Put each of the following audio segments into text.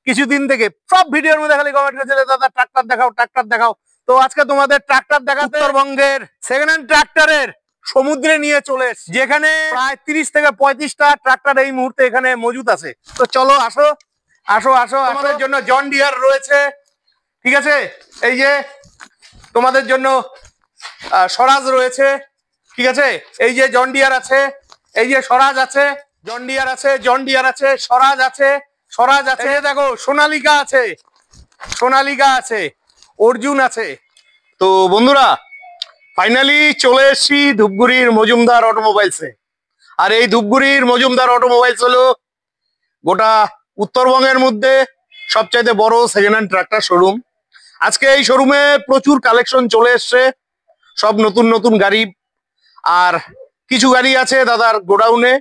কিছুদিন থেকে সব ভিডিওর মধ্যে খালি কমেন্ট করছে দাদা ট্রাক্টর দেখাও ট্রাক্টর দেখাও। তো আজকে তোমাদের ট্রাক্টর দেখাতে উত্তরবঙ্গের সেকেন্ড হ্যান্ড ট্রাক্টরের সমুদ্রে নিয়ে চলে এসেছি, যেখানে প্রায় 30 থেকে 35টা ট্রাক্টর এই মুহূর্তে এখানে মজুদ আছে। তো চলো আসো আসো আসো, আমাদের জন্য জন ডিয়ার রয়েছে, ঠিক আছে। এই যে তোমাদের জন্য স্বরাজ রয়েছে, ঠিক আছে। এই যে জন ডিয়ার আছে, এই যে স্বরাজ আছে, জন ডিয়ার আছে, জন ডিয়ার আছে, স্বরাজ আছে, স্বরাজ আছে, দেখো সোনালিকা আছে, সোনালিকা আছে, অর্জুন আছে। তো বন্ধুরা ফাইনালি চলে এসেছি ধূপগুড়ির মজুমদার অটোমোবাইলসে। আর এই ধূপগুড়ির মজুমদার অটোমোবাইলস হলো গোটা উত্তরবঙ্গের মধ্যে সবচাইতে বড় সেকেন্ড হ্যান্ড ট্রাক্টর শোরুম। আজকে এই শোরুমে প্রচুর কালেকশন চলে এসছে, সব নতুন নতুন গাড়ি, আর কিছু গাড়ি আছে দাদার গোডাউনে।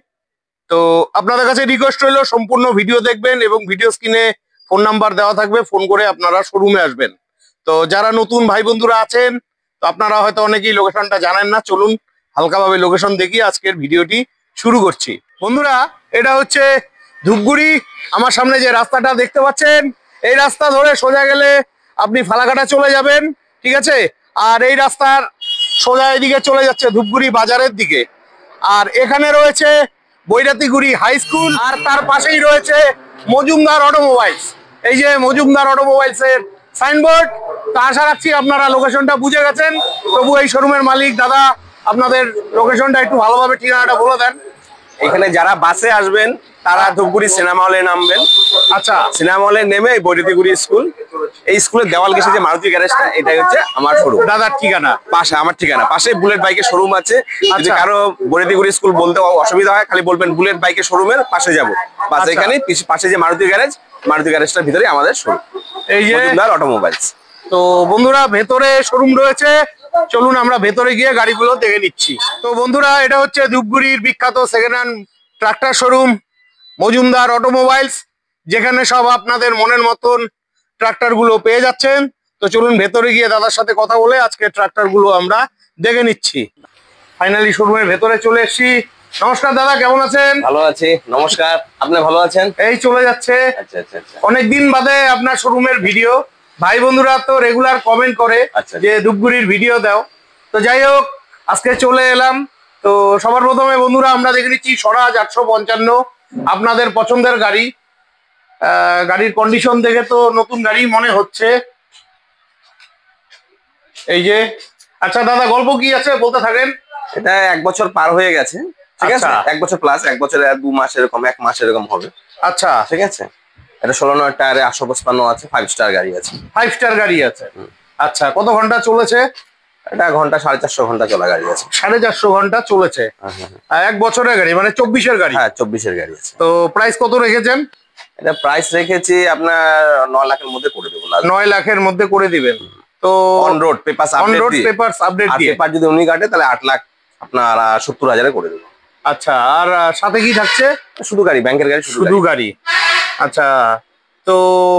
তো আপনাদের কাছে রিকোয়েস্ট রইল সম্পূর্ণ ভিডিও দেখবেন এবং ভিডিও স্ক্রিনে ফোন নাম্বার দেওয়া থাকবে, ফোন করে আপনারা শোরুমে আসবেন। তো যারা নতুন ভাই বন্ধুরা আছেন, তো আপনারা হয়তো অনেকেই লোকেশনটা জানেন না, চলুন হালকাভাবে লোকেশন দেখিয়ে আজকের ভিডিওটি শুরু করছি। বন্ধুরা এটা হচ্ছে ধূপগুড়ি, আমার সামনে যে রাস্তাটা দেখতে পাচ্ছেন এই রাস্তা ধরে সোজা গেলে আপনি ফালাকাটা চলে যাবেন, ঠিক আছে। আর এই রাস্তার সোজা এদিকে চলে যাচ্ছে ধূপগুড়ি বাজারের দিকে। আর এখানে রয়েছে বৈরাতিগুড়ি হাই স্কুল, আর তার পাশেই রয়েছে মজুমদার অটোমোবাইলস। এই যে মজুমদার অটোমোবাইলস এর সাইনবোর্ড। তা আশা রাখছি আপনারা লোকেশনটা বুঝে গেছেন। তবু এই শোরুমের মালিক দাদা আপনাদের লোকেশনটা একটু ভালোভাবে ঠিকানাটা বলে দেন। এখানে যারা বাসে আসবেন তারা ধূপগুড়ি সিনেমা হলে নামবেন। আচ্ছা, সিনেমা হলে নেমে বৈরাতিগুড়ি স্কুল, এই স্কুলের দেওয়াল ঘেঁষে যে মারুতি গ্যারেজটা, এটাই হচ্ছে আমার শোরুম। দাদার ঠিকানা পাশে আমার ঠিকানা, পাশে বুলেট বাইকের শোরুম আছে। যদি কারো বৈরাতিগুড়ি স্কুল বলতে অসুবিধা হয়, খালি বলবেন বুলেট বাইকের শোরুমের পাশে যাবো, বাস এখানে পাশে যে মারুতি গ্যারেজ, মারুতি গ্যারেজটার ভিতরে আমাদের শোরুম, এই যে মজুমদার অটোমোবাইলস। তো বন্ধুরা ভেতরে শোরুম রয়েছে, চলুন আমরা ভেতরে গিয়ে গাড়িগুলো দেখে নিচ্ছি। তো বন্ধুরা এটা হচ্ছে ধূপগুড়ির বিখ্যাত second hand tractor showroom Majumdar automobiles, যেখানে সব আপনাদের মনের মতন ট্রাক্টর গুলো পেয়ে যাচ্ছেন। তো চলুন ভেতরে গিয়ে দাদার সাথে কথা বলে আজকে ট্রাক্টর গুলো আমরা দেখে নিচ্ছি। ফাইনালি শোরুমের ভেতরে চলে এসেছি। নমস্কার দাদা, কেমন আছেন? ভালো আছি, নমস্কার। আপনি ভালো আছেন? এই চলে যাচ্ছে। আচ্ছা আচ্ছা আচ্ছা। অনেকদিন বাদে আপনার শোরুমের ভিডিও, ভাই বন্ধুরা তো রেগুলার কমেন্ট করে যে ধূপগুড়ির ভিডিও দাও। তো যাই হোক আজকে চলে এলাম। তো সবার প্রথমে বন্ধুরা আমরা দেখে নিচ্ছি স্বরাজ 855, আপনাদের পছন্দের গাড়ি। গাড়ির কন্ডিশন দেখে তো নতুন গাড়ি মনে হচ্ছে। এই যে আচ্ছা দাদা গল্প কি আছে বলতে থাকেন। এটা 1 বছর পার হয়ে গেছে, ঠিক আছে। 1 বছর প্লাস, 1 বছর 2 মাস এরকম, 1 মাস এরকম হবে। আচ্ছা ঠিক আছে। এটা 16 নয় টায়ারে 855 আছে, 5 স্টার গাড়ি আছে। 5 স্টার গাড়ি আছে। আচ্ছা কত ঘন্টা চলেছে? এটা ঘন্টা 450 ঘন্টা চলা গাড়ি আছে। 450 ঘন্টা চলেছে। 1 বছরের গাড়ি মানে 24-এর গাড়ি। হ্যাঁ 24-এর গাড়ি আছে। তো প্রাইস কত রেখেছেন? এটা প্রাইস রেখেছি আপনার 9 লাখের মধ্যে করে দেবো। 9 লাখের মধ্যে করে দিবেন। তো অন রোড পেপারস আপডেট দিয়ে, পেপার যদি উনি কাটে তাহলে 8 লাখ আপনার 70,000 করে দেবো। আচ্ছা আর সাথে কি থাকছে? শুধু গাড়ি, ব্যাংকের গাড়ি, শুধু গাড়ি। আচ্ছা তো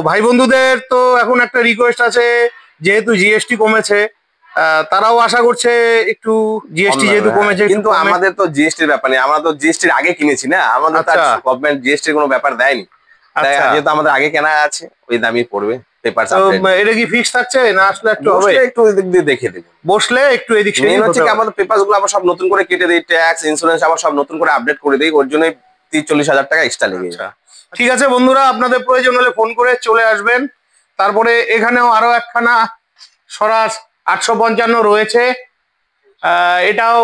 ভাই বন্ধুদের তো এখন একটা রিকোয়েস্ট আছে, যেহেতু জিএসটি কমেছে, তারাও আশা করছে একটু জিএসটি যেহেতু কমেছে, কিন্তু আমাদের তো জিএসটির ব্যাপার নেই, আমরা তো জিএসটির আগে কিনেছি না, আমাদের তো গভর্নমেন্ট জিএসটির কোনো ব্যাপার দেয়নি। যেহেতু আমাদের আগে কেনা আছে ওই দামই পড়বে। পেপার এটা কি ফিক্স থাকছে না আসলে একটু হবে? একটু এদিক দিয়ে দেখে দেবো, বসলে একটু এদিক সেদিক হচ্ছে কি, আমাদের পেপার গুলো আবার সব নতুন করে কেটে দিই, ট্যাক্স ইন্স্যুরেন্স আবার সব নতুন করে আপডেট করে দিই, ওর জন্য 30-40 হাজার টাকা এক্সট্রা লেগে যায়। ঠিক আছে বন্ধুরা, আপনাদের প্রয়োজন হলে ফোন করে চলে আসবেন। তারপরে এখানেও আরো একখানা স্বরাজ 855 রয়েছে, এটাও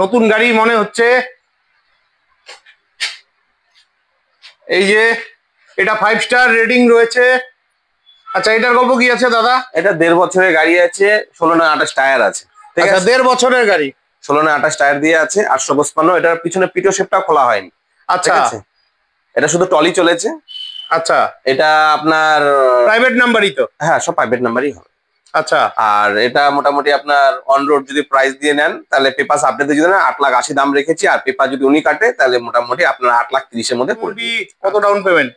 নতুন গাড়ি মনে হচ্ছে। এই যে এটা 5 স্টার রেটিং রয়েছে। আচ্ছা এটার গল্প কি আছে দাদা? এটা 1.5 বছরের গাড়ি আছে, 16 না 28 টায়ার আছে। ঠিক আছে, 1.5 বছরের গাড়ি, 16 না 28 টায়ার দিয়ে আছে, 855। এটার পিছনে পিটো শেপটা খোলা হয়নি। আচ্ছা এটা শুধু টলি চলেছে। আচ্ছা এটা আপনার প্রাইভেট নাম্বারই তো? হ্যাঁ সব প্রাইভেট নাম্বারই হবে। আচ্ছা আর এটা মোটামুটি আপনার অন রোড যদি প্রাইস দিয়ে নেন তাহলে পেপার আপডেট দিয়ে যদি নেন 8,80,000 দাম রেখেছি, আর পেপার যদি উনি কাটে তাহলে মোটামুটি আপনার 8,30,000-এর মধ্যে পড়বে। কত ডাউন পেমেন্ট?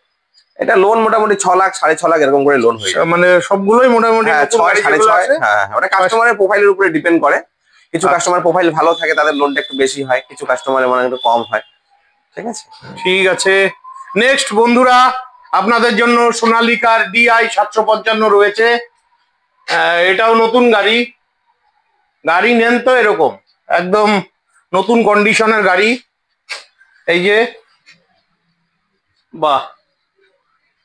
এটা লোন মোটামুটি 6 লাখ 6.5 লাখ এরকম করে লোন হয়ে যায়। মানে সবগুলোই মোটামুটি 6-6.5। হ্যাঁ ওটা কাস্টমারের প্রোফাইলের উপরে ডিপেন্ড করে। কিছু কাস্টমার প্রোফাইল ভালো থাকে তাদের লোনটা একটু বেশি হয়, কিছু কাস্টমারের মানে একটু কম হয়। ঠিক আছে, ঠিক আছে। নেক্সট বন্ধুরা আপনাদের জন্য সোনালিকার DI 755 রয়েছে। এটাও নতুন গাড়ি। গাড়ি নেন তো এরকম একদম নতুন কন্ডিশনের গাড়ি। এই যে বাহ,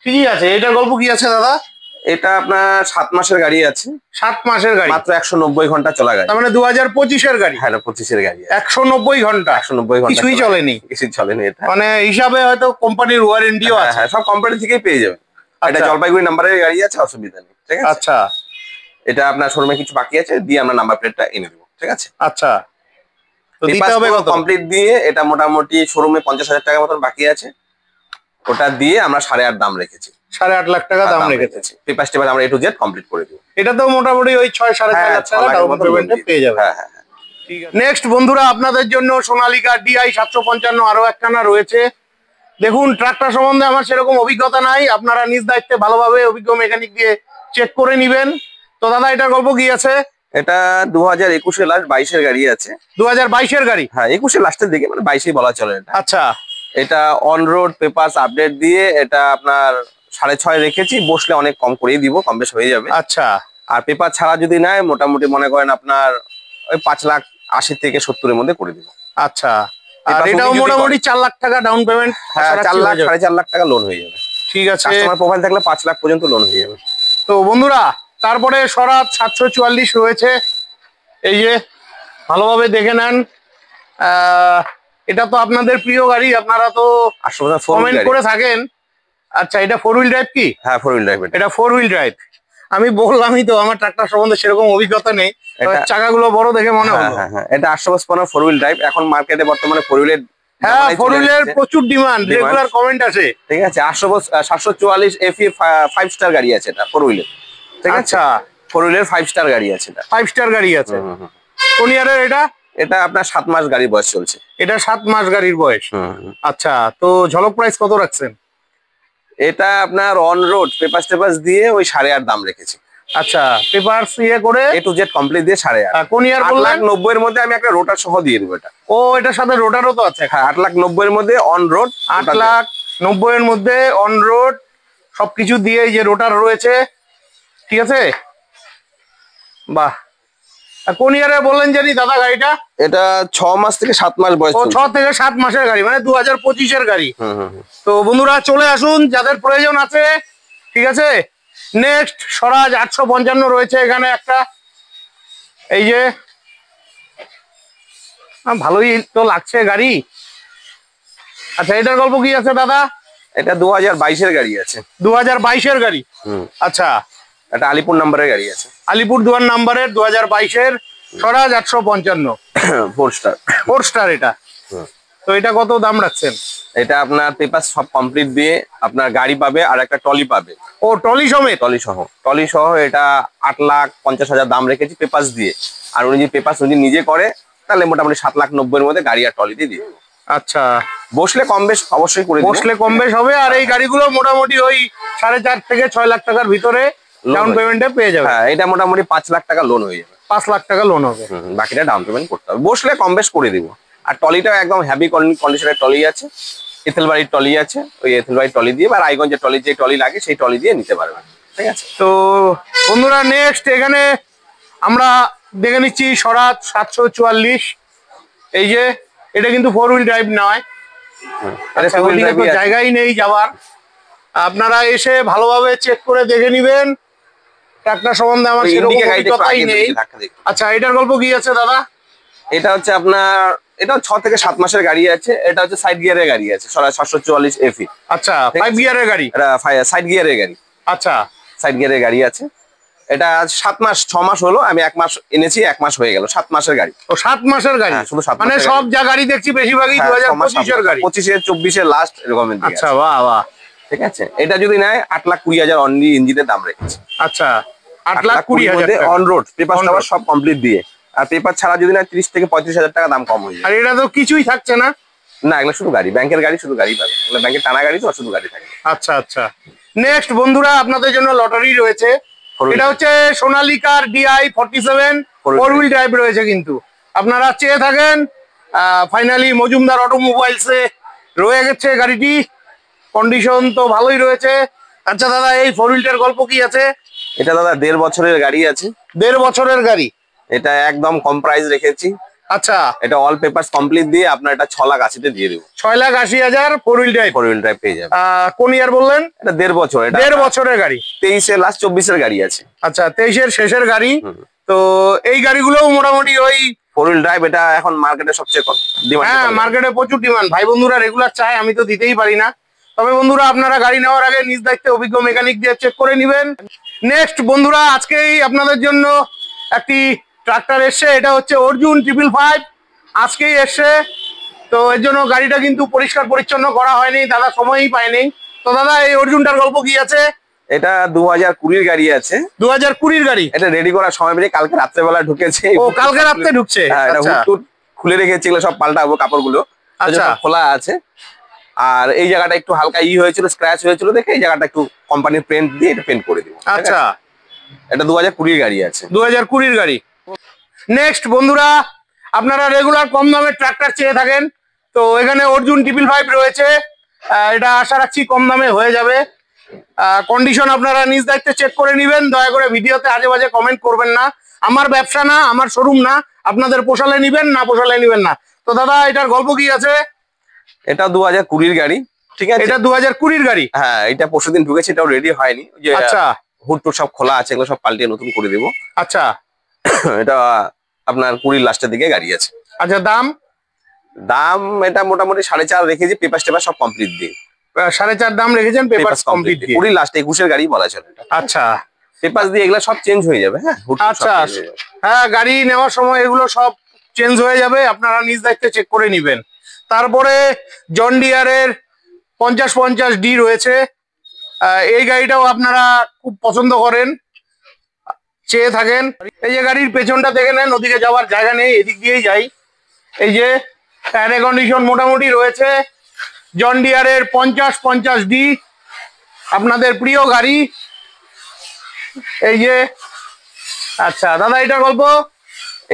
ঠিকই আছে। এটার গল্প কি আছে দাদা? এটা আপনার 7 মাসের গাড়ি আছে। 7 মাসের গাড়ি, মাত্র 190 ঘন্টা চলা গাড়ি। তার মানে 2025-এর গাড়ি। হ্যাঁ, 25-এর গাড়ি। 190 ঘন্টা, 190 ঘন্টা কিছুই চলেনি। কিছুই চলেনি এটা। মানে হিসাবে হয়তো কোম্পানির ওয়ারেন্টিও আছে। হ্যাঁ, সব কোম্পানি থেকেই পেয়ে যাবেন। এটা জলপাইগুড়ি নাম্বারের গাড়ি আছে, অসুবিধা নেই। ঠিক আছে। আচ্ছা, এটা আপনার শোরুমে কিছু বাকি আছে, দিয়ে আমরা নাম্বার প্লেটটা এনে দেবো। ঠিক আছে। আচ্ছা, তো দিতে হবে কত? কমপ্লিট দিয়ে এটা মোটামুটি শোরুমে 50,000 টাকা মতন বাকি আছে। ওটা দিয়ে আমরা 8.5 দাম রেখেছি। 8.5 লাখ টাকা দাম রেখেছি। পেপার স্টেপার আমরা A to Z কমপ্লিট করে দিব। এটা তো মোটামুটি ওই 6-6.5 লাখ টাকা ডাউন পেমেন্টে পেয়ে যাবে। হ্যাঁ হ্যাঁ। ঠিক আছে। নেক্সট বন্ধুরা, আপনাদের জন্য সোনালিকা DI 755 আরো একখানা রয়েছে। দেখুন, ট্রাক্টর সম্বন্ধে আমার সেরকম অভিজ্ঞতা নাই, আপনারা নিজ দায়িত্বে ভালোভাবে অভিজ্ঞ মেকানিক দিয়ে চেক করে নেবেন। তো দাদা, এটার গল্প কি আছে? এটা 2021-এর লাস্ট, 22-এর গাড়ি আছে। 2022-এর গাড়ি? হ্যাঁ, 21-এর লাস্টের দিকে, মানে 22-এই বলা চলে এটা। আচ্ছা, এটা অন রোড পেপারস আপডেট দিয়ে এটা আপনার 6.5 রেখেছি। বসলে অনেক কম করেই দিব, কম বেশ হয়ে যাবে। আচ্ছা। আর পেপার ছাড়া যদি নেয় মোটামুটি মনে করেন আপনার ওই 5,80,000 থেকে 70-এর মধ্যে করে দিব। আচ্ছা, আর এটাও মোটামুটি 4 লাখ টাকা ডাউন পেমেন্ট। হ্যাঁ, 4 লাখ 4.5 লাখ টাকা লোন হয়ে যাবে। ঠিক আছে। কাস্টমার প্রোফাইল থাকলে 5 লাখ পর্যন্ত লোন হয়ে যাবে। তো বন্ধুরা, তারপরে স্বরাজ 744 রয়েছে। এই যে ভালোভাবে দেখে নেন। এটা তো আপনাদের প্রিয় গাড়ি, আপনারা তো কমেন্ট করে থাকেন। আচ্ছা, এটা 4 হুইল ড্রাইভ কি? হ্যাঁ, 4 হুইল ড্রাইভ। এটা 4 হুইল ড্রাইভ। আমি বললামই তো, আমার ট্রাক্টর সম্বন্ধে সেরকম অভিজ্ঞতা নেই, চাকাগুলো বড় দেখে মনে হলো। হ্যাঁ, এটা 855 4 হুইল ড্রাইভ। এখন মার্কেটে বর্তমানে 4 হুইলের, হ্যাঁ, 4 হুইলের প্রচুর ডিমান্ড, রেগুলার কমেন্ট আছে। ঠিক আছে। 744 FE 5 স্টার গাড়ি আছে এটা 4 হুইলের। ঠিক আছে। 4 হুইলের 5 স্টার গাড়ি আছে এটা। 5 স্টার গাড়ি আছে। কোন ইয়ারের এটা? এটা আপনার 7 মাস গাড়ির বয়স চলছে। এটা 7 মাস গাড়ির বয়স। আচ্ছা, তো ঝলক প্রাইস কত রাখছেন? এটা আপনার অন রোড পেপারস দিয়ে ওই 8.5 দাম রেখেছি। আচ্ছা, পেপারস ইয়ে করে A to Z কমপ্লিট দিয়ে 8.5। কোন ইয়ার বললেন? 8,90,000-এর মধ্যে আমি একটা রোটার সহ দিয়ে দেবো এটা। ও, এটার সাথে রোটারও তো আছে? হ্যাঁ, 8,90,000-এর মধ্যে অন রোড। 8,90,000-এর মধ্যে অন রোড সবকিছু দিয়ে এই যে রোটার রয়েছে। ঠিক আছে, বাহ। কোন ইয়ারে বললেন জানি দাদা গাড়িটা? এটা 6 মাস থেকে 7 মাস বয়স। ও, 6 থেকে 7 মাসের গাড়ি, মানে 2025-এর গাড়ি। তো বন্ধুরা, চলে আসুন যাদের প্রয়োজন আছে। ঠিক আছে। নেক্সট স্বরাজ 855 রয়েছে এখানে একটা। এই যে ভালোই তো লাগছে গাড়ি। আচ্ছা, এটার গল্প কি আছে দাদা? এটা 2022-এর গাড়ি আছে। 2022-এর গাড়ি? আচ্ছা, এটা আলিপুর নাম্বারের গাড়ি আছে। আলিপুরদুয়ার নাম্বারের 2022-এর স্বরাজ 855 4 স্টার। 4 স্টার এটা। তো এটা কত দাম রাখছেন? এটা আপনার পেপার সব কমপ্লিট দিয়ে আপনার গাড়ি পাবে আর একটা ট্রলি পাবে। ও, ট্রলি সমেত? ট্রলি সহ এটা 8,50,000 দাম রেখেছি পেপারস দিয়ে। আর উনি যদি পেপারস নিজে করে তাহলে মোটামুটি 7,90,000-এর মধ্যে গাড়ি আর ট্রলি দিয়ে দিয়ে। আচ্ছা, বসলে কম বেশ অবশ্যই করে দিবে। বসলে কম বেশ হবে। আর এই গাড়িগুলো মোটামুটি ওই 4.5 থেকে 6 লাখ টাকার ভিতরে ডাউন পেমেন্টে পেয়ে যাবে। হ্যাঁ, এটা মোটামুটি 5 লাখ টাকা লোন হয়ে যাবে। 5 লাখ টাকা লোন হবে। বাকিটা ডাউন পেমেন্ট করতে হবে। বসলে কম বেশ করে দিব। আর ট্রলিটা একদম হ্যাভি কন্ডিশনের ট্রলি আছে। এথেলবাড়ির ট্রলি আছে। ওই এথেলবাড়ির ট্রলি দিয়ে বা রায়গঞ্জের ট্রলি, যে ট্রলি লাগে সেই ট্রলি দিয়ে নিতে পারবেন। ঠিক আছে। তো বন্ধুরা, নেক্সট এখানে আমরা দেখে নিচ্ছি স্বরাজ 744। এই যে এটা কিন্তু 4 হুইল ড্রাইভ নয়। জায়গাই নেই যাওয়ার, আপনারা এসে ভালোভাবে চেক করে দেখে নিবেন। ট্রাক্টর সম্বন্ধে আমার সেরকম অভিজ্ঞতাই নেই। আচ্ছা, এটার গল্প কি আছে দাদা? এটা হচ্ছে আপনার, এটা 6 থেকে 7 মাসের গাড়ি আছে। এটা হচ্ছে সাইড গিয়ারের গাড়ি আছে, 744 FE। আচ্ছা, 5 গিয়ারের গাড়ি? এটা সাইড গিয়ারের গাড়ি। আচ্ছা, সাইড গিয়ারের গাড়ি আছে। এটা 7 মাস 6 মাস হলো, আমি 1 মাস এনেছি, 1 মাস হয়ে গেল। 7 মাসের গাড়ি। ও, 7 মাসের গাড়ি? শুধু 7 মানে সব যা গাড়ি দেখছি বেশিরভাগই 2025-এর গাড়ি। 25-এর 24-এর লাস্ট এরকমের দিকে। আচ্ছা, বাহ বাহ। ঠিক আছে। এটা যদি নেয় 8,20,000 অনলি ইঞ্জিনের দাম রেখেছে। আচ্ছা, 8,20,000 অন রোড পেপার সব কমপ্লিট দিয়ে। আর পেপার ছাড়া যদি নেয় 30 থেকে 35,000 টাকা দাম কম হয়ে যায়। আর এটা তো কিছুই থাকছে না? না, এগুলো শুধু গাড়ি, ব্যাংকের গাড়ি, শুধু গাড়ি পাবে। এগুলো ব্যাংকের টানা গাড়ি, তো শুধু গাড়ি থাকে। আচ্ছা আচ্ছা। নেক্সট বন্ধুরা, আপনাদের জন্য লটারি রয়েছে। এটা হচ্ছে সোনালিকার DI 47 4 হুইল ড্রাইভ রয়েছে। কিন্তু আপনারা চেয়ে থাকেন, ফাইনালি মজুমদার অটোমোবাইলসে রয়ে গেছে গাড়িটি। কন্ডিশন তো ভালোই রয়েছে। আচ্ছা দাদা, এই 4 হুইলটার গল্প কি আছে? এটা দাদা 1.5 বছরের গাড়ি আছে। 1.5 বছরের গাড়ি। এটা একদম কম প্রাইস রেখেছি। আচ্ছা, এটা অল পেপারস কমপ্লিট দিয়ে আপনার এটা 6,80,000 দিয়ে দেবো। 6,80,000 4 হুইল ড্রাইভ। 4 হুইল ড্রাইভ পেয়ে যাবে। কোন ইয়ার বললেন? এটা 1.5 বছর। এটা 1.5 বছরের গাড়ি। 23 লাস্ট 24 গাড়ি আছে। আচ্ছা, 23 শেষের গাড়ি। তো এই গাড়িগুলো মোটামুটি ওই 4 হুইল ড্রাইভ, এটা এখন মার্কেটে সবচেয়ে ডিমান্ড। হ্যাঁ, মার্কেটে প্রচুর ডিমান্ড। ভাই বন্ধুরা রেগুলার চায়, আমি তো দিতেই পারি না। তবে বন্ধুরা আপনারা গাড়ি নেওয়ার আগে নিজ দায়িত্বে অভিজ্ঞ মেকানিক দিয়ে চেক করে নেবেন। নেক্সট বন্ধুরা, আজকেই আপনাদের জন্য একটি ট্রাক্টর এসছে। এটা হচ্ছে অর্জুন 555, আজকেই এসছে। তো এর জন্য গাড়িটা কিন্তু পরিষ্কার পরিচ্ছন্ন করা হয়নি, দাদা সময়ই পায়নি। তো দাদা, এই অর্জুনটার গল্প কি আছে? এটা 2020 গাড়ি আছে। 2020 গাড়ি। এটা রেডি করার সময় পেয়ে কালকে রাত্রেবেলা ঢুকেছে। ও, কালকে রাত্রে ঢুকছে। হ্যাঁ, এটা হুট খুলে রেখেছি, এগুলো সব পাল্টাবো কাপড়গুলো। আচ্ছা, খোলা আছে। আর এই জায়গাটা একটু হালকা হয়েছিল, স্ক্র্যাচ হয়েছিল দেখে এই জায়গাটা একটু কোম্পানির পেন্ট দিয়ে এটা পেন্ট করে দিব। আচ্ছা, এটা 2020 গাড়ি আছে। 2020 গাড়ি। নেক্সট বন্ধুরা, আপনারা রেগুলার কম দামে ট্রাক্টর চেয়ে থাকেন, তো এখানে অর্জুন 555 রয়েছে। এটা আশা রাখছি কম দামে হয়ে যাবে। কন্ডিশন আপনারা নিজ দায়িত্বে চেক করে নেবেন। দয়া করে ভিডিওতে আজে বাজে কমেন্ট করবেন না। আমার ব্যবসা না, আমার শোরুম না। আপনাদের পোষালে নিবেন, না পোষালে নিবেন না। তো দাদা, এটার গল্প কি আছে? এটা 2020 গাড়ি। ঠিক আছে, এটা 2020 গাড়ি। হ্যাঁ, এটা পরশুদিন ঢুকেছে, এটাও রেডি হয়নি। যে আচ্ছা, হুড টুড সব খোলা আছে, এগুলো সব পাল্টিয়ে নতুন করে দেবো। আচ্ছা। এটা আপনার 20 লাস্টের দিকে গাড়ি আছে। আচ্ছা, দাম? দাম এটা মোটামুটি 4.5 রেখেছি, পেপার টেপার সব কমপ্লিট দিয়ে। 4.5 দাম রেখেছেন, পেপার কমপ্লিট দিয়ে। 20 লাস্ট 21 গাড়ি বলা চলে। আচ্ছা, পেপার দিয়ে এগুলো সব চেঞ্জ হয়ে যাবে। হ্যাঁ, আচ্ছা। হ্যাঁ, গাড়ি নেওয়ার সময় এগুলো সব চেঞ্জ হয়ে যাবে, আপনারা নিজ দায়িত্বে চেক করে নেবেন। তারপরে জন ডিয়ারের 50-50D রয়েছে। এই গাড়িটাও আপনারা খুব পছন্দ করেন, চেয়ে থাকেন। এই যে গাড়ির পেছনটা দেখে নেন, ওদিকে যাওয়ার জায়গা নেই, এদিক দিয়েই যাই। এই যে টায়ার কন্ডিশন মোটামুটি রয়েছে। জন ডিয়ারের 50-50D, আপনাদের প্রিয় গাড়ি। এই যে, আচ্ছা দাদা, এটার গল্প?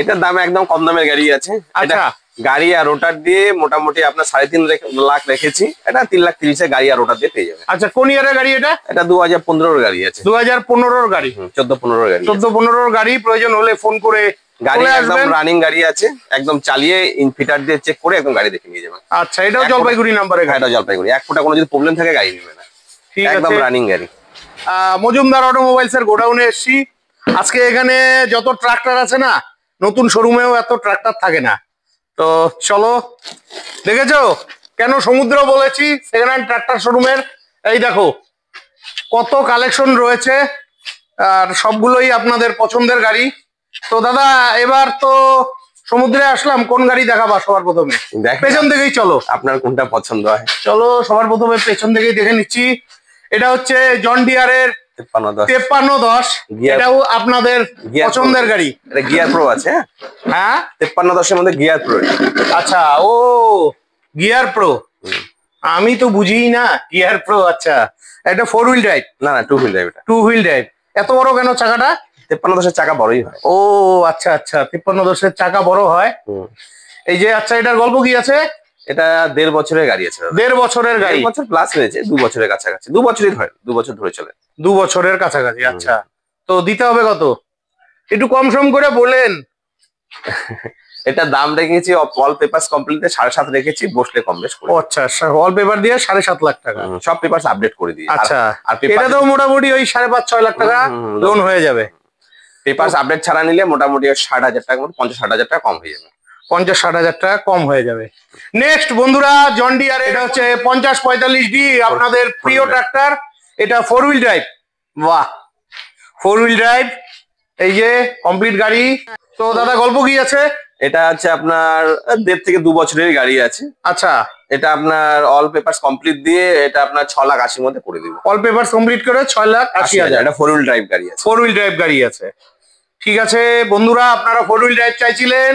এটার দাম একদম কম দামের গাড়ি আছে। আচ্ছা, গাড়ি আর রোটার দিয়ে মোটামুটি আপনার 3.5 লাখ রেখেছি। এটা 3,30,000 গাড়ি আর রোটার দিয়ে পেয়ে যাবে। আচ্ছা, কোন ইয়ারের গাড়ি এটা? এটা 2015 গাড়ি আছে। 2015 গাড়ি। 14-15 গাড়ি। 14-15 গাড়ি। প্রয়োজন হলে ফোন করে গাড়ি একদম রানিং গাড়ি আছে, একদম চালিয়ে ইনফিটার দিয়ে চেক করে একদম গাড়ি দেখে নিয়ে যাবেন। আচ্ছা, এটাও জলপাইগুড়ি নাম্বারে? এটা জলপাইগুড়ি। 1 ফুটা কোনো যদি প্রবলেম থাকে গাড়ি নেবে না। ঠিক আছে, একদম রানিং গাড়ি। মজুমদার অটোমোবাইলস এর গোডাউনে এসেছি আজকে। এখানে যত ট্রাক্টর আছে না, নতুন শোরুমেও এত ট্রাক্টর থাকে না। তো চলো, দেখেছো কেন সমুদ্র বলেছি সেকেন্ড হ্যান্ড ট্রাক্টর শোরুমের? এই দেখো কত কালেকশন রয়েছে, আর সবগুলোই আপনাদের পছন্দের গাড়ি। তো দাদা, এবার তো সমুদ্রে আসলাম, কোন গাড়ি দেখাবা সবার প্রথমে? পেছন দিকেই চলো, আপনার কোনটা পছন্দ হয়। চলো সবার প্রথমে পেছন দিকেই দেখে নিচ্ছি। এটা হচ্ছে জন ডিয়ারের 5310। এটাও আপনাদের পছন্দের গাড়ি। এটা গিয়ার প্রো আছে। হ্যাঁ, 5310 এর মধ্যে গিয়ার প্রো। আচ্ছা, ও গিয়ার প্রো, আমি তো বুঝিই না গিয়ার প্রো। আচ্ছা, এটা 4 হুইল ড্রাইভ? না, 2 হুইল ড্রাইভ। এটা 2 হুইল ড্রাইভ। এত বড় কেন চাকাটা? 5310 চাকা বড়ই হয়। ও আচ্ছা আচ্ছা, 5310 চাকা বড় হয়। এই যে, আচ্ছা, এটার গল্প কি আছে? এটা 1.5 বছরের গাড়ি আছে। 1.5 বছরের গাড়ি? 1.5 বছর প্লাস হয়েছে, 2 বছরের কাছাকাছি। 2 বছরই ধরে, 2 বছর ধরে চলে। 2 বছরের কাছাকাছি। আচ্ছা, তো দিতে হবে কত? একটু কম সম করে বলেন। এটা দাম রেখেছি অল পেপারস কমপ্লিটে 7.5 রেখেছি, বসলে কম বেশ করে। আচ্ছা, অল পেপার দিয়ে 7.5 লাখ টাকা। সব পেপারস আপডেট করে দিই। আচ্ছা, আর এটা তো মোটামুটি ওই 5.5-6 লাখ টাকা লোন হয়ে যাবে। পেপারস আপডেট ছাড়া নিলে মোটামুটি 60,000 টাকা মতো, 50-60,000 টাকা কম হয়ে যাবে। 50-60,000 টাকা কম হয়ে যাবে। নেক্সট বন্ধুরা, জন ডিয়ার, এটা হচ্ছে 50-45D, আপনাদের প্রিয় ট্রাক্টর। এটা 4 হুইল ড্রাইভ। বাহ, 4 হুইল ড্রাইভ। এই যে কমপ্লিট গাড়ি। তো দাদা, গল্প কি আছে? এটা হচ্ছে আপনার 1.5 থেকে 2 বছরের গাড়ি আছে। আচ্ছা, এটা আপনার অল পেপারস কমপ্লিট দিয়ে এটা আপনার 6,80,000 মধ্যে করে দিব। অল পেপারস কমপ্লিট করে 6,80,000। এটা 4 হুইল ড্রাইভ গাড়ি আছে। 4 হুইল ড্রাইভ গাড়ি আছে। ঠিক আছে বন্ধুরা, আপনারা 4 হুইল ড্রাইভ চাইছিলেন,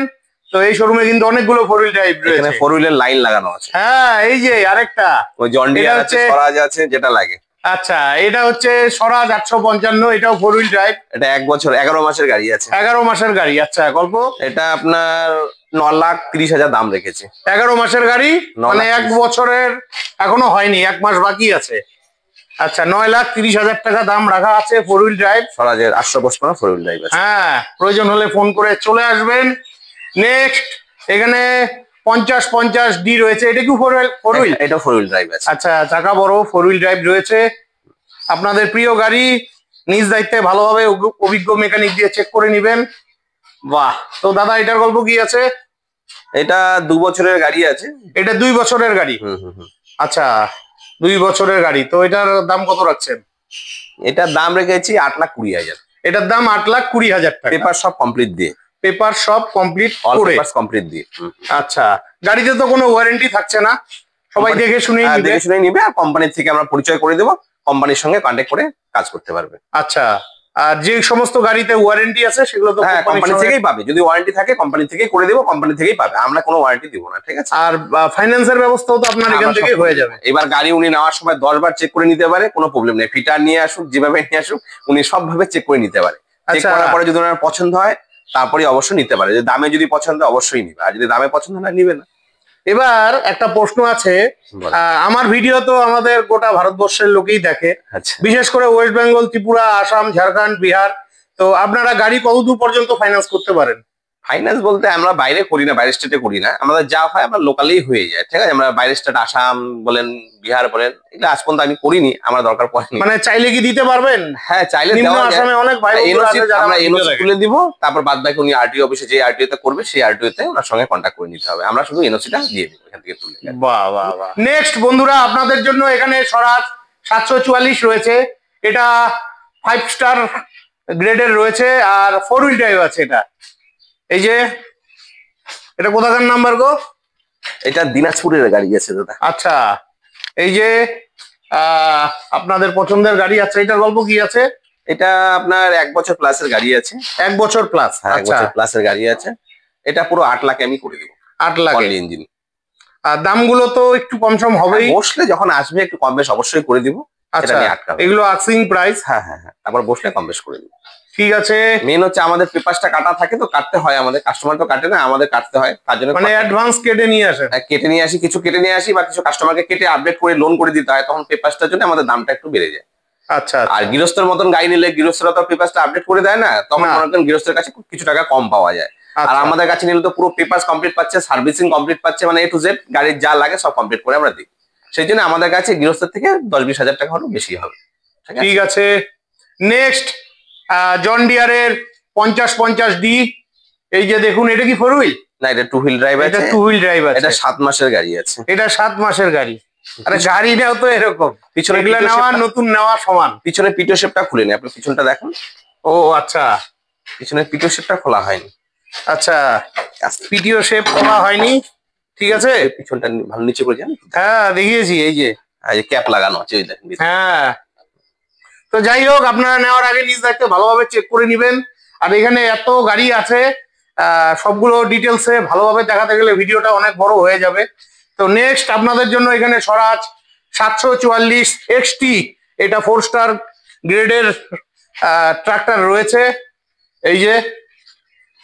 তো এই শোরুমে কিন্তু অনেকগুলো 4 হুইল ড্রাইভ রয়েছে। এখানে 4 হুইলের লাইন লাগানো আছে। হ্যাঁ, এই যে আরেকটা ওই জন ডিয়ার আছে, স্বরাজ আছে, যেটা লাগে। আচ্ছা, এটা হচ্ছে স্বরাজ 855, এটাও 4 হুইল ড্রাইভ। এটা 1 বছর 11 মাসের গাড়ি আছে। 11 মাসের গাড়ি। আচ্ছা, গল্প? এটা আপনার 9,30,000 দাম রেখেছি। 11 মাসের গাড়ি, মানে 1 বছরের এখনো হয়নি, 1 মাস বাকি আছে। আচ্ছা, 9,30,000 টাকা দাম রাখা আছে। 4 হুইল ড্রাইভ, স্বরাজের 855 4 হুইল ড্রাইভ আছে। হ্যাঁ, প্রয়োজন হলে ফোন করে চলে আসবেন। নেক্সট এখানে 50-50D রয়েছে, এটা কি 4 হুইল? এটা 4 হুইল ড্রাইভ আছে। আচ্ছা, চাকা বড়, 4 হুইল ড্রাইভ রয়েছে। আপনাদের প্রিয় গাড়ি নিজ দায়িত্বে ভালোভাবে অভিজ্ঞ মেকানিক দিয়ে চেক করে নেবেন। বাহ, তো দাদা এটার গল্প কি আছে? এটা 2 বছরের গাড়ি আছে। এটা 2 বছরের গাড়ি। আচ্ছা, 2 বছরের গাড়ি, তো এটার দাম কত রাখছেন? এটার দাম রেখেছি 8,20,000। এটার দাম 8,20,000 টাকা, পেপার সব কমপ্লিট দিয়ে। পেপার সব কমপ্লিট করে, কমপ্লিট দিয়ে। আচ্ছা, গাড়িতে তো কোনো ওয়ারেন্টি থাকছে না, সবাই দেখে শুনেই নিবে? দেখে শুনেই নিবে, আর কোম্পানি থেকে আমরা পরিচয় করে দেবো, কোম্পানির সঙ্গে কন্ট্যাক্ট করে কাজ করতে পারবে। আচ্ছা, আর যে সমস্ত গাড়িতে ওয়ারেন্টি আছে সেগুলো তো কোম্পানি থেকেই পাবে। যদি ওয়ারেন্টি থাকে কোম্পানি থেকেই করে দেবো, কোম্পানি থেকেই পাবে, আমরা কোনো ওয়ারেন্টি দিব না, ঠিক আছে? আর ফাইন্যান্সের ব্যবস্থাও তো আপনার এখান থেকে হয়ে যাবে। এবার গাড়ি উনি নেওয়ার সময় 10 বার চেক করে নিতে পারে, কোনো প্রবলেম নেই। ফিটার নিয়ে আসুক, যেভাবে নিয়ে আসুক, উনি সবভাবে চেক করে নিতে পারে। চেক করার পরে যদি ওনার পছন্দ হয় তারপরে অবশ্যই নিতে পারে। যে দামে যদি পছন্দ হয় অবশ্যই নিবে, আর যদি দামে পছন্দ না নিবে না। এবার একটা প্রশ্ন আছে, আমার ভিডিও তো আমাদের গোটা ভারতবর্ষের লোকেই দেখে, বিশেষ করে ওয়েস্ট বেঙ্গল, ত্রিপুরা, আসাম, ঝাড়খণ্ড, বিহার। তো আপনারা গাড়ি কতদূর পর্যন্ত ফাইন্যান্স করতে পারেন? ফাইন্যান্স বলতে আমরা বাইরে করি না, বাইরের স্টেটে করি না, আমাদের যা হয় আমরা লোকালেই হয়ে যায়, ঠিক আছে? আমরা বাইরের স্টেট, আসাম বলেন, বিহার বলেন, এগুলো আজ পর্যন্ত আমি করিনি, আমার দরকার পড়েনি। মানে চাইলে কি দিতে পারবেন? হ্যাঁ, চাইলে আসামে অনেক ভাই আমরা এনওসি তুলে দিব, তারপর বাদ বাকি উনি আরটিও অফিসে যে আরটিও তে করবে সেই আরটিও তে ওনার সঙ্গে কন্ট্যাক্ট করে নিতে হবে, আমরা শুধু এনওসিটা দিয়ে দিব এখান থেকে তুলে। বাহ বাহ বাহ। নেক্সট বন্ধুরা, আপনাদের জন্য এখানে স্বরাজ 744 রয়েছে, এটা 5 স্টার গ্রেডের রয়েছে, আর 4 হুইল ড্রাইভ আছে। এটা এই যে, এটা কোথাকার নাম্বার গো? এটা দিনাজপুরের গাড়ি আছে দাদা। আচ্ছা, এই যে আপনাদের পছন্দের গাড়ি আছে, এটার গল্প কি আছে? এটা আপনার 1 বছর প্লাসের গাড়ি আছে। 1 বছর প্লাস? হ্যাঁ, 1 বছর প্লাসের গাড়ি আছে। এটা পুরো 8 লাখ আমি করে দিব। 8 লাখ ইঞ্জিন। আর দামগুলো তো একটু কম সম হবেই, বসলে যখন আসবে একটু কম বেশ অবশ্যই করে দিব। আচ্ছা, এগুলো আস্কিং প্রাইস? হ্যাঁ হ্যাঁ হ্যাঁ, তারপর বসলে কম বেশ করে দিব। ঠিক আছে। মেন হচ্ছে আমাদের পেপারসটা কাটা থাকে, তো কাটতে হয় আমাদের, কাস্টমার তো কাটে না, আমাদের কাটতে হয়, তার জন্য মানে অ্যাডভান্স কেটে নিয়ে আসেন? কেটে নিয়ে আসি, কিছু কেটে নিয়ে আসি, বা কিছু কাস্টমারকে কেটে আপডেট করে লোন করে দিতে হয়, তখন পেপারসটার জন্য আমাদের দামটা একটু বেড়ে যায়। আচ্ছা, আর গৃহস্থের মতন গাড়ি নিলে গৃহস্থরা তো পেপারসটা আপডেট করে দেয় না, তখন মনে করেন গৃহস্থের কাছে কিছু টাকা কম পাওয়া যায়। আর আমাদের কাছে নিলে তো পুরো পেপারস কমপ্লিট পাচ্ছে, সার্ভিসিং কমপ্লিট পাচ্ছে, মানে A to Z গাড়ির যা লাগে সব কমপ্লিট করে আমরা দিই। সেই জন্য আমাদের কাছে গৃহস্থের থেকে 10-20 হাজার টাকা হলেও বেশি হবে। ঠিক আছে। নেক্সট জন ডিয়ারের 50-50D, এই যে দেখুন, এটা কি 4 হুইল? না, এটা 2 হুইল ড্রাইভ আছে। এটা 2 হুইল ড্রাইভ আছে। এটা 7 মাসের গাড়ি আছে। এটা 7 মাসের গাড়ি। আরে গাড়ি নাও তো এরকম, পিছনে এগুলা নেওয়া নতুন নেওয়া সমান। পিছনে পিটো শেপটা খুলে নেই, আপনি পিছনটা দেখুন। ও আচ্ছা, পিছনে পিটো শেপটা খোলা হয়নি। আচ্ছা, পিটিও শেপ খোলা হয়নি, ঠিক আছে। পিছনটা ভালো নিচে করে যান। হ্যাঁ, দেখিয়েছি, এই যে ক্যাপ লাগানো আছে ওই দেখেন। হ্যাঁ, তো যাই হোক, আপনারা নেওয়ার আগে নিজ দায়িত্বে ভালোভাবে চেক করে নেবেন। আর এখানে এত গাড়ি আছে, সবগুলো ডিটেলসে ভালোভাবে দেখাতে গেলে ভিডিওটা অনেক বড় হয়ে যাবে। তো নেক্সট আপনাদের জন্য এখানে স্বরাজ 744 XT, এটা 4 স্টার গ্রেডের ট্রাক্টর রয়েছে, এই যে।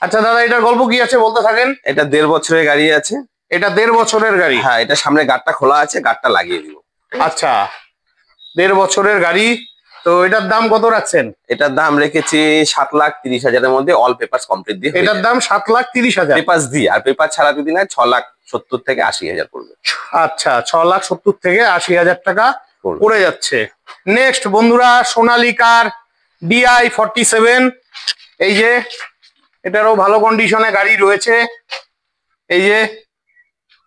আচ্ছা দাদা, এটার গল্প কি আছে বলতে থাকেন। এটা 1.5 বছরের গাড়ি আছে। এটা 1.5 বছরের গাড়ি? হ্যাঁ, এটা সামনে গাটটা খোলা আছে, গাটটা লাগিয়ে দিব। আচ্ছা, 1.5 বছরের গাড়ি, তো এটার দাম কত রাখছেন? এটার দাম রেখেছি 7,30,000-এর মধ্যে, অল পেপারস কমপ্লিট দিয়ে। এটার দাম 7,30,000 পেপারস দিয়ে, আর পেপার ছাড়া যদি না 6,70,000 থেকে 80,000 পড়বে। আচ্ছা, 6,70,000 থেকে 80,000 টাকা পড়ে যাচ্ছে। নেক্সট বন্ধুরা, সোনালিকার DI 47, এই যে, এটারও ভালো কন্ডিশনে গাড়ি রয়েছে, এই যে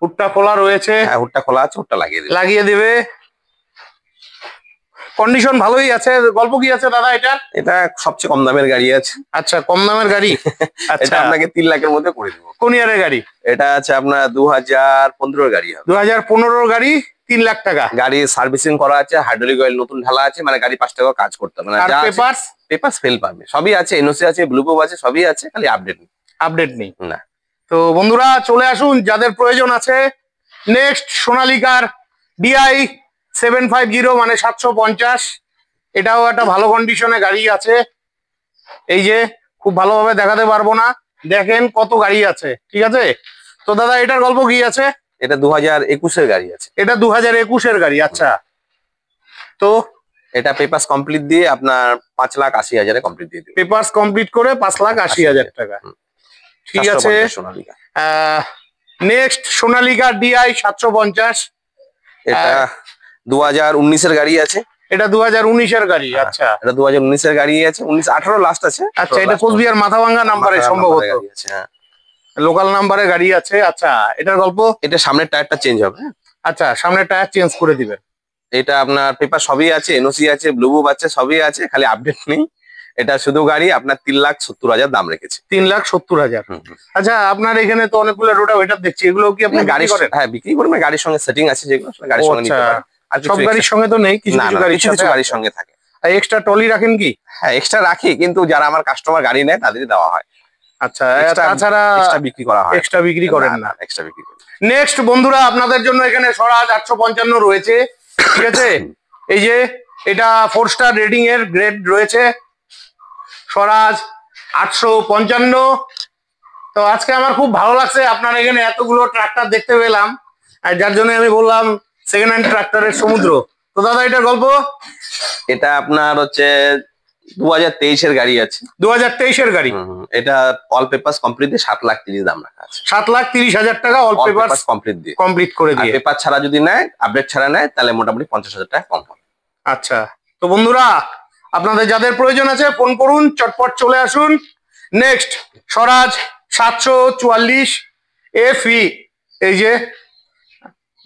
হুডটা খোলা রয়েছে। হ্যাঁ, হুডটা খোলা আছে, হুডটা লাগিয়ে দেবে, কন্ডিশন ভালোই আছে। গল্প কি আছে দাদা এটার? এটা সবচেয়ে কম দামের গাড়ি আছে। আচ্ছা, কম দামের গাড়ি। আচ্ছা, আপনাকে 3 লাখের মধ্যে করে দেবো। কোন ইয়ারের গাড়ি? এটা আছে আপনার 2015 গাড়ি হবে। 2015 গাড়ি, 3 লাখ টাকা। গাড়ি সার্ভিসিং করা আছে, হাইড্রোলিক অয়েল নতুন ঢালা আছে, মানে গাড়ি 5 টাকা কাজ করতে হবে না। আর পেপারস? পেপারস ফেল পাবে, সবই আছে, এনওসি আছে, ব্লুপ্রুফ আছে, সবই আছে, খালি আপডেট নেই না। তো বন্ধুরা চলে আসুন যাদের প্রয়োজন আছে। নেক্সট সোনালিকার DI 750, মানে 750, এটাও একটা ভালো কন্ডিশনে গাড়ি আছে, এই যে, খুব ভালোভাবে দেখাতে পারবো না, দেখেন কত গাড়ি আছে, ঠিক আছে। তো দাদা এটার গল্প কি আছে? এটা 2021-এর গাড়ি আছে। এটা 2021-এর গাড়ি, আচ্ছা। তো এটা পেপারস কমপ্লিট দিয়ে আপনার 5,80,000-এ কমপ্লিট দিয়ে দিবে। পেপারস কমপ্লিট করে 5,80,000 টাকা, ঠিক আছে। সোনালিকা। Next Sonalika DI 750। এটা 2019-এর গাড়ি আছে। এটা 2019-এর গাড়ি, আচ্ছা। এটা 2019-এর গাড়ি আছে, 19-18 লাস্ট আছে। আচ্ছা, এটা কোচবিহার মাথাভাঙ্গা নাম্বারে সম্ভবত, লোকাল নাম্বারে গাড়ি আছে, আচ্ছা। এটার গল্প? এটা সামনের টায়ারটা চেঞ্জ হবে। আচ্ছা, সামনের টায়ার চেঞ্জ করে দিবেন। এটা আপনার পেপার সবই আছে, NOC আছে, ব্লু বুক আছে, সবই আছে, খালি আপডেট নেই। এটা শুধু গাড়ি আপনার 3,70,000 দাম রেখেছে। 3,70,000। আচ্ছা, আপনার এখানে তো অনেকগুলো রোটাভেটার দেখছি, এগুলো কি আপনি গাড়ি করেন? হ্যাঁ, বিক্রি করেন। গাড়ির সঙ্গে সেটিং আছে যেগুলো গাড়ির সঙ্গে নিতে পারেন। আর সব গাড়ির সঙ্গে তো নেই, কিছু কিছু গাড়ির সঙ্গে থাকে। এক্সট্রা টলি রাখেন কি? হ্যাঁ, এক্সট্রা রাখি, কিন্তু যারা আমার কাস্টমার গাড়ি নেয় তাদেরই দেওয়া হয়। আচ্ছা, তাছাড়া এক্সট্রা বিক্রি করা হয়? এক্সট্রা বিক্রি করেন না? এক্সট্রা বিক্রি করি। নেক্সট বন্ধুরা, আপনাদের জন্য এখানে স্বরাজ 855 রয়েছে, ঠিক আছে। এই যে এটা 4 স্টার রেটিং এর গ্রেড রয়েছে, স্বরাজ 855। তো আজকে আমার খুব ভালো লাগছে, আপনার এখানে এতগুলো ট্রাক্টর দেখতে পেলাম, আর যার জন্য আমি বললাম সেকেন্ড হ্যান্ড ট্রাক্টরের সমুদ্র। তো দাদা এটার গল্প? এটা আপনার হচ্ছে 2023-এর গাড়ি আছে। 2023-এর গাড়ি। এটা অল পেপারস কমপ্লিট দিয়ে 7,30,000 দাম রাখা আছে। 7,30,000 টাকা অল পেপারস কমপ্লিট করে দিয়ে। পেপার ছাড়া যদি নেয়, আপডেট ছাড়া নেয়, তাহলে মোটামুটি 50,000 টাকা কম হবে। আচ্ছা, তো বন্ধুরা আপনাদের যাদের প্রয়োজন আছে ফোন করুন, চটপট চলে আসুন। নেক্সট স্বরাজ 744 FE, এই যে,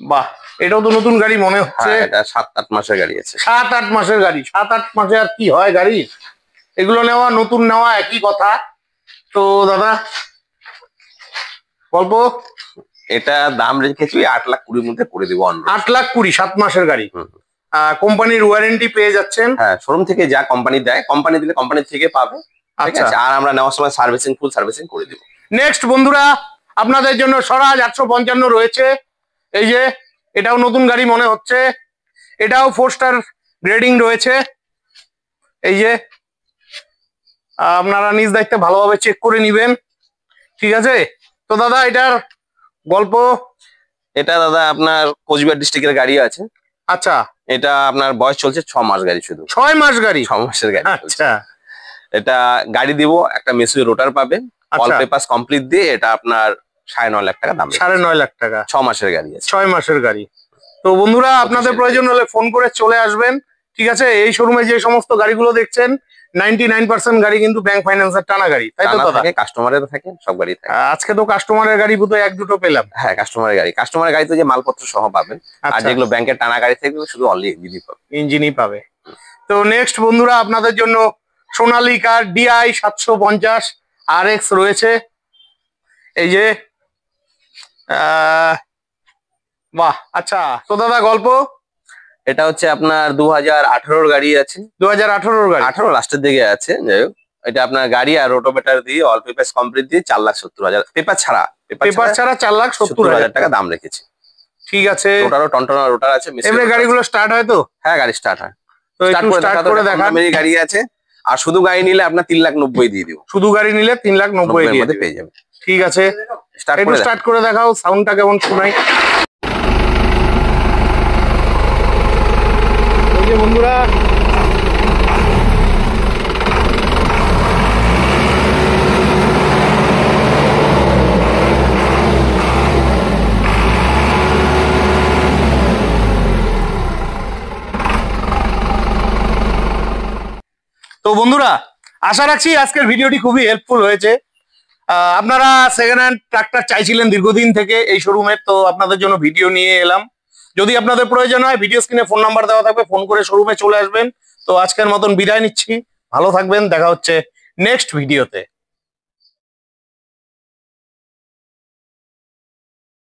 বাহ, এটাও তো নতুন গাড়ি মনে হচ্ছে। এটা 7-8 মাসের গাড়ি আছে। 7-8 মাসের গাড়ি। 7-8 মাসে আর কি হয় গাড়ি, এগুলো নেওয়া নতুন নেওয়া একই কথা। তো দাদা গল্প? এটা দাম রেখেছি 8,20,000 মধ্যে করে দিব। 8,20,000 7 মাসের গাড়ি। কোম্পানির ওয়ারেন্টি পেয়ে যাচ্ছেন। হ্যাঁ, শোরুম থেকে যা কোম্পানি দেয়, কোম্পানি দিলে কোম্পানি থেকে পাবে, ঠিক আছে। আর আমরা নেওয়ার সময় ফুল সার্ভিসিং করে দিব। নেক্সট বন্ধুরা, আপনাদের জন্য স্বরাজ 855 রয়েছে, এই যে, এটাও নতুন গাড়ি মনে হচ্ছে, এটাও 4 স্টার গ্রেডিং রয়েছে, এই যে, আপনারা নিজ দায়িত্বে ভালোভাবে চেক করে নিবেন, ঠিক আছে। তো দাদা এটার গল্প? এটা দাদা আপনার কোচবিহার ডিস্ট্রিক্টের গাড়ি আছে। আচ্ছা, এটা আপনার বয়স চলছে 6 মাস গাড়ি, শুধু 6 মাস গাড়ি। 6 মাসের গাড়ি। আচ্ছা, এটা গাড়ি দিব, একটা মেসি রোটার পাবেন, অল পেপারস কমপ্লিট দিয়ে। এটা আপনার 9.5 লাখ টাকা দাম। 9.5 লাখ টাকা। 6 মাসের গাড়ি আছে। 6 মাসের গাড়ি। তো বন্ধুরা আপনাদের প্রয়োজন হলে ফোন করে চলে আসবেন, ঠিক আছে। এই শোরুমে যে সমস্ত গাড়িগুলো দেখছেন 99% গাড়ি কিন্তু ব্যাংক ফাইন্যান্সের টানা গাড়ি, তাই তো দাদা? কাস্টমারের থাকে, সব গাড়ি থাকে। আজকে তো কাস্টমারের গাড়ি বোধহয় 1-2টো পেলাম। হ্যাঁ, কাস্টমারের গাড়ি তো যে মালপত্র সহ পাবেন। আর যেগুলো ব্যাংকের টানা গাড়ি থেকে শুধু অনলি ইঞ্জিনই পাবে। তো নেক্সট বন্ধুরা, আপনাদের জন্য সোনালিকা DI 750 RX রয়েছে, এই যে, বাহ, আচ্ছা। তো দাদা গল্প? এটা হচ্ছে আপনার 2018-র গাড়ি আছে। 2018-র গাড়ি। 18 লাস্টের দিকে আছে, যাই হোক। এটা আপনার গাড়ি আর রোটোভেটার দিয়ে অল পেপারস কমপ্লিট দিয়ে 4,70,000, পেপার ছাড়া 4,70,000 টাকা দাম রেখেছি, ঠিক আছে। রোটারও টনটনা রোটার আছে। এমনি গাড়িগুলো স্টার্ট হয় তো? হ্যাঁ, গাড়ি স্টার্ট হয়। তো একটু স্টার্ট করে দেখান। মেরি গাড়ি আছে। আর শুধু গাড়ি নিলে আপনার 3,90,000 দিয়ে দিব। শুধু গাড়ি নিলে 3,90,000 দিয়ে পেয়ে যাবে, ঠিক আছে। স্টার্ট করে দেখাও, সাউন্ডটা কেমন শোনাই। এই যে বন্ধুরা, তো বন্ধুরা আশা রাখছি আজকের ভিডিওটি খুবই হেল্পফুল হয়েছে। আপনারা সেকেন্ড হ্যান্ড ট্রাক্টর চাইছিলেন দীর্ঘদিন থেকে এই শোরুমের, তো আপনাদের জন্য ভিডিও নিয়ে এলাম। যদি আপনাদের প্রয়োজন হয় ভিডিও স্ক্রিনে ফোন নাম্বার দেওয়া থাকবে, ফোন করে শোরুমে চলে আসবেন। তো আজকের মতন বিদায় নিচ্ছি, ভালো থাকবেন, দেখা হচ্ছে নেক্সট ভিডিওতে।